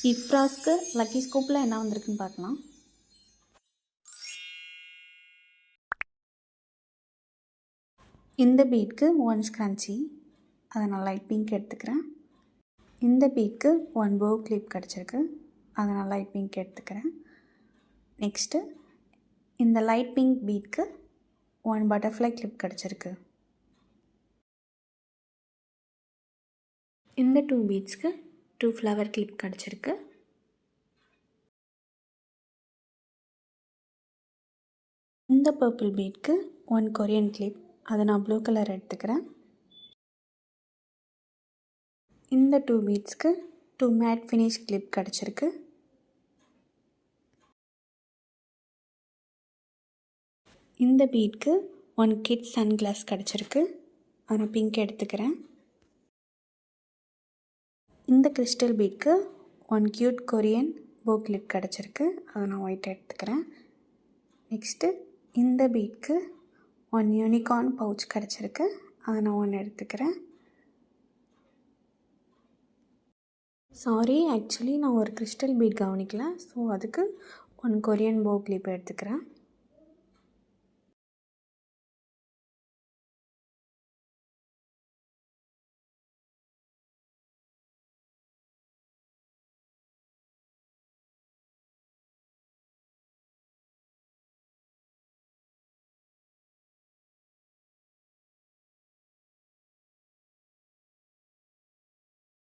இஃப்ராஸ்க்கு lucky ஸ்கூப்பில் என்ன வந்திருக்குன்னு பார்க்கலாம். இந்த பீட்க்கு 1 ஸ்க்ரன்ச்சி, அதை நான் லைட் பிங்க் எடுத்துக்கிறேன். இந்த பீட்க்கு 1 போ கிளிப் கிடச்சிருக்கு, அதை நான் லைட் பிங்க் எடுத்துக்கிறேன். நெக்ஸ்ட்டு இந்த லைட் பிங்க் பீட்க்கு 1 பட்டர்ஃப்ளை கிளிப் கிடச்சிருக்கு. இந்த 2 பீட்ஸ்க்கு 2 ஃப்ளவர் கிளிப் கிடச்சிருக்கு. இந்த பர்பிள் பீட்க்கு 1 கொரியன் கிளிப், அதை நான் ப்ளூ கலர் எடுத்துக்கிறேன். இந்த 2 பீட்ஸ்க்கு 2 மேட் ஃபினிஷ் கிளிப் கிடச்சிருக்கு. இந்த பீட்க்கு 1 கிட் சன்கிளாஸ் கிடச்சிருக்கு, அதை நான் பிங்க் எடுத்துக்கிறேன். இந்த கிறிஸ்டல் பீட்க்கு 1 க்யூட் கொரியன் போ கிளிப் கிடச்சிருக்கு, அதை நான் ஒயிட் எடுத்துக்கிறேன். நெக்ஸ்ட்டு இந்த பீட்க்கு 1 யூனிகார்ன் பவுச் கிடச்சிருக்கு, அதை நான் 1 எடுத்துக்கிறேன். சாரி, ஆக்சுவலி நான் ஒரு கிறிஸ்டல் பீட் கவனிக்கல, ஸோ அதுக்கு 1 கொரியன் போ கிளிப் எடுத்துக்கிறேன்.